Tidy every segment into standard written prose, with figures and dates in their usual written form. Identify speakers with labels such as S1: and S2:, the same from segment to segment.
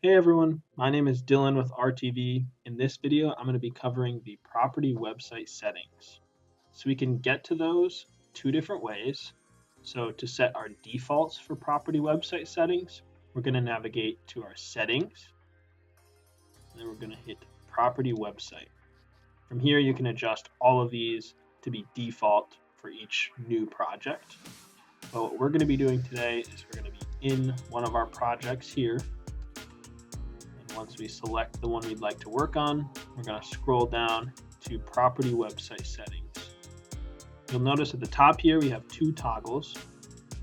S1: Hey everyone, my name is Dylan with RTV. In this video, I'm going to be covering the property website settings. So we can get to those two different ways. So to set our defaults for property website settings, we're going to navigate to our settings, and then we're going to hit property website. From here, you can adjust all of these to be default for each new project. But what we're going to be doing today is we're going to be in one of our projects here. Once we select the one we'd like to work on, we're going to scroll down to property website settings. You'll notice at the top here we have two toggles.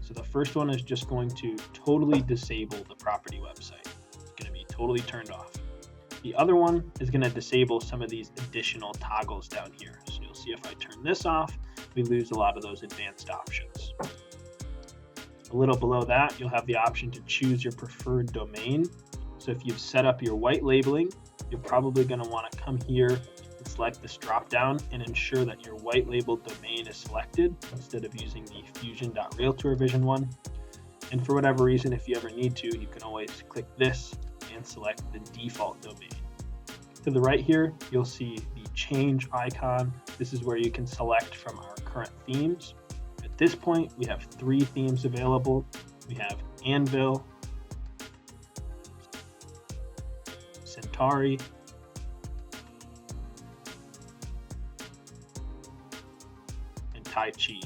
S1: So the first one is just going to totally disable the property website. It's going to be totally turned off. The other one is going to disable some of these additional toggles down here. So you'll see if I turn this off, we lose a lot of those advanced options. A little below that, you'll have the option to choose your preferred domain. So if you've set up your white labeling, you're probably going to want to come here and select this drop down and ensure that your white labeled domain is selected instead of using the fusion.realtor vision one. And for whatever reason, if you ever need to, you can always click this and select the default domain. To the right here, you'll see the change icon. This is where you can select from our current themes. At this point, we have 3 themes available. We have Anvil, Centauri, and Tai Chi.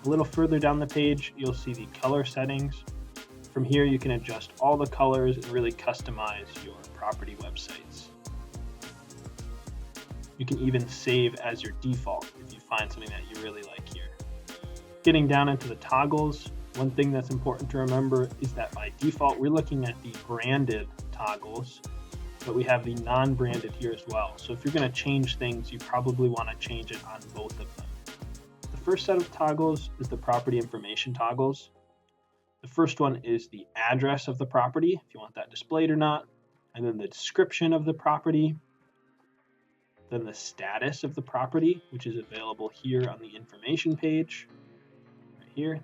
S1: A little further down the page, you'll see the color settings. From here, you can adjust all the colors and really customize your property websites. You can even save as your default if you find something that you really like here. Getting down into the toggles, one thing that's important to remember is that by default, we're looking at the branded toggles, but we have the non-branded here as well. So if you're going to change things, you probably want to change it on both of them. The first set of toggles is the property information toggles. The first one is the address of the property, if you want that displayed or not, and then the description of the property, then the status of the property, which is available here on the information page, right here.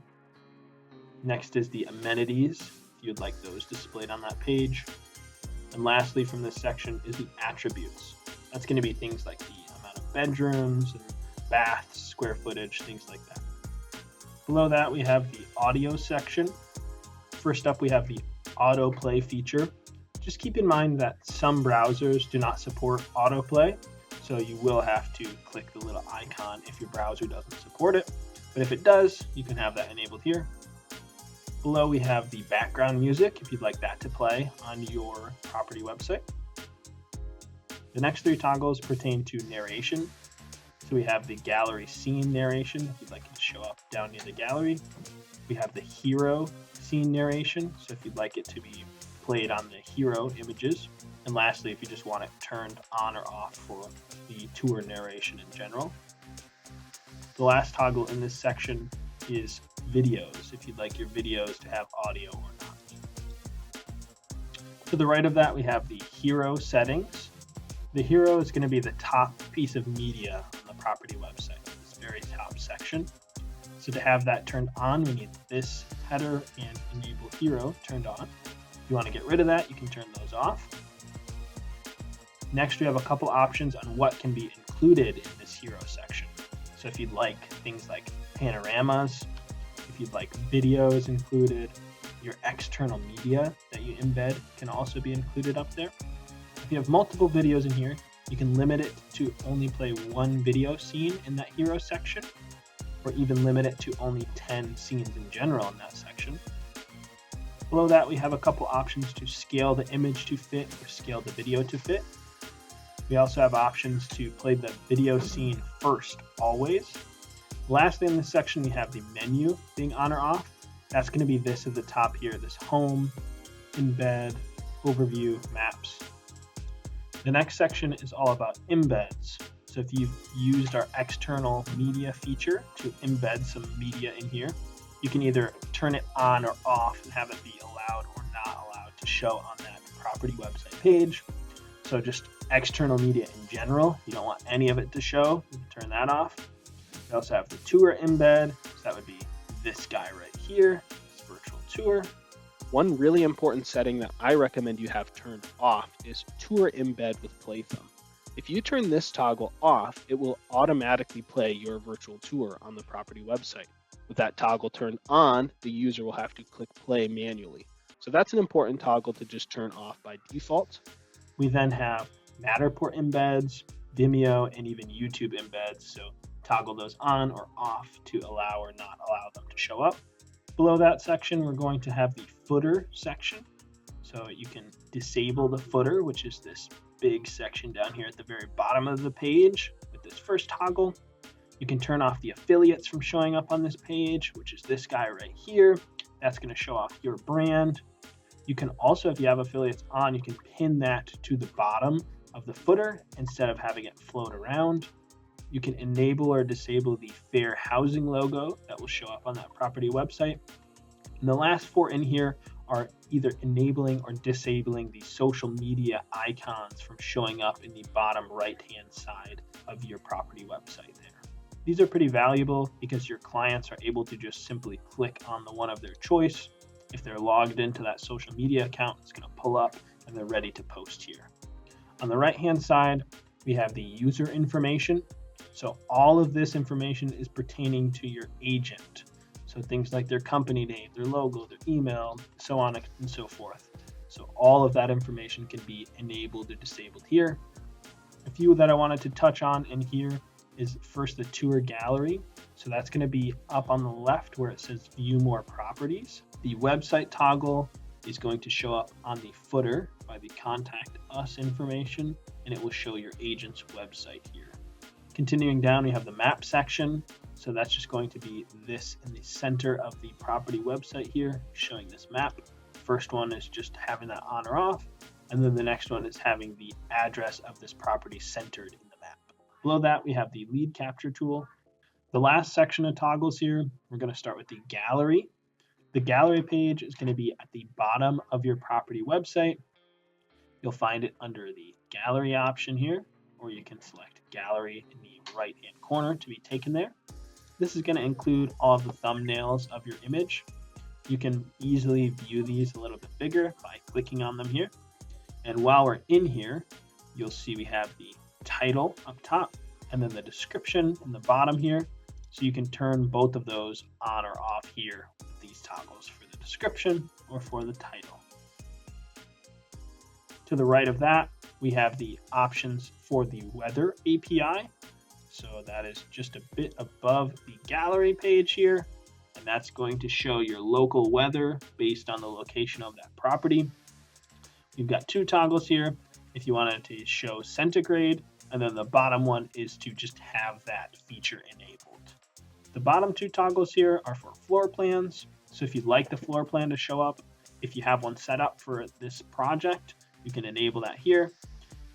S1: Next is the amenities, if you'd like those displayed on that page. And lastly from this section is the attributes. That's going to be things like the amount of bedrooms and baths, square footage, things like that. Below that we have the audio section. First up we have the autoplay feature. Just keep in mind that some browsers do not support autoplay, so you will have to click the little icon if your browser doesn't support it. But if it does, you can have that enabled here. Below we have the background music, if you'd like that to play on your property website. The next 3 toggles pertain to narration. So we have the gallery scene narration, if you'd like it to show up down near the gallery. We have the hero scene narration, so if you'd like it to be played on the hero images. And lastly, if you just want it turned on or off for the tour narration in general. The last toggle in this section is videos, if you'd like your videos to have audio or not. To the right of that, we have the hero settings. The hero is going to be the top piece of media on the property website, this very top section. So to have that turned on, we need this header and enable hero turned on. If you want to get rid of that, you can turn those off. Next, we have a couple options on what can be included in this hero section. So if you'd like things like panoramas, if you'd like videos included, your external media that you embed can also be included up there. If you have multiple videos in here, you can limit it to only play 1 video scene in that hero section, or even limit it to only 10 scenes in general in that section. Below that, we have a couple options to scale the image to fit or scale the video to fit. We also have options to play the video scene first, always. Lastly in this section, we have the menu being on or off. That's going to be this at the top here, this home, embed, overview, maps. The next section is all about embeds. So if you've used our external media feature to embed some media in here, you can either turn it on or off and have it be allowed or not allowed to show on that property website page. So just external media in general, you don't want any of it to show, you can turn that off. We also have the tour embed, so that would be this guy right here, it's virtual tour. One really important setting that I recommend you have turned off is Tour Embed with Play Thumb. If you turn this toggle off, it will automatically play your virtual tour on the property website. With that toggle turned on, the user will have to click play manually. So that's an important toggle to just turn off by default. We then have Matterport embeds, Vimeo, and even YouTube embeds. So toggle those on or off to allow or not allow them to show up. Below that section, we're going to have the footer section. So you can disable the footer, which is this big section down here at the very bottom of the page with this first toggle. You can turn off the affiliates from showing up on this page, which is this guy right here. That's going to show off your brand. You can also, if you have affiliates on, you can pin that to the bottom of the footer instead of having it float around. You can enable or disable the fair housing logo that will show up on that property website. And the last four in here are either enabling or disabling the social media icons from showing up in the bottom right-hand side of your property website there. These are pretty valuable because your clients are able to just simply click on the one of their choice. If they're logged into that social media account, it's going to pull up and they're ready to post here. On the right-hand side, we have the user information. So all of this information is pertaining to your agent. So things like their company name, their logo, their email, so on and so forth. So all of that information can be enabled or disabled here. A few that I wanted to touch on in here is first the tour gallery. So that's going to be up on the left where it says view more properties. The website toggle is going to show up on the footer by the contact us information, and it will show your agent's website here. Continuing down, we have the map section. So that's just going to be this in the center of the property website here, showing this map. First one is just having that on or off. And then the next one is having the address of this property centered in the map. Below that, we have the lead capture tool. The last section of toggles here, we're going to start with the gallery. The gallery page is going to be at the bottom of your property website. You'll find it under the gallery option here, or you can select gallery in the right-hand corner to be taken there. This is going to include all of the thumbnails of your image. You can easily view these a little bit bigger by clicking on them here. And while we're in here, you'll see we have the title up top and then the description in the bottom here. So you can turn both of those on or off here with these toggles for the description or for the title. To the right of that, we have the options for the weather API. So that is just a bit above the gallery page here, and that's going to show your local weather based on the location of that property. You've got two toggles here if you wanted to show centigrade, and then the bottom one is to just have that feature enabled. The bottom two toggles here are for floor plans. So if you'd like the floor plan to show up, if you have one set up for this project, you can enable that here.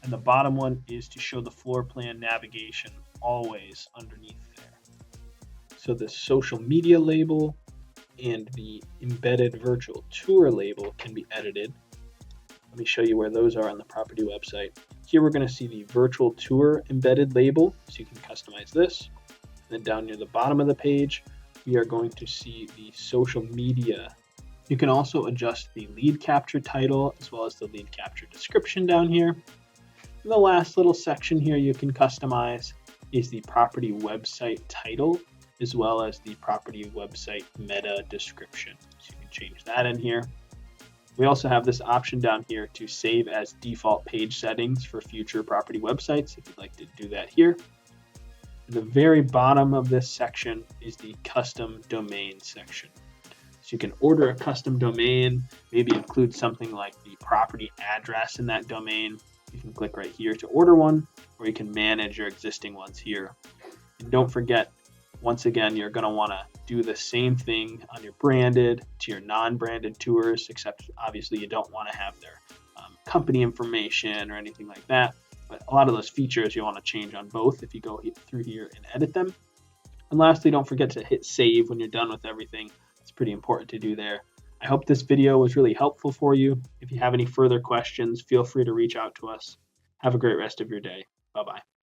S1: And the bottom one is to show the floor plan navigation always underneath there. So the social media label and the embedded virtual tour label can be edited. Let me show you where those are on the property website. Here we're going to see the virtual tour embedded label, so you can customize this. And then down near the bottom of the page, we are going to see the social media. You can also adjust the lead capture title as well as the lead capture description down here. And the last little section here you can customize is the property website title as well as the property website meta description. So you can change that in here. We also have this option down here to save as default page settings for future property websites if you'd like to do that here. At the very bottom of this section is the custom domain section. So you can order a custom domain, maybe include something like the property address in that domain. You can click right here to order one, or you can manage your existing ones here. And don't forget, once again, you're going to want to do the same thing on your branded to your non-branded tours, except obviously you don't want to have their company information or anything like that. But a lot of those features you want to change on both if you go through here and edit them. And lastly, don't forget to hit save when you're done with everything. It's pretty important to do there. I hope this video was really helpful for you. If you have any further questions, feel free to reach out to us. Have a great rest of your day. Bye-bye.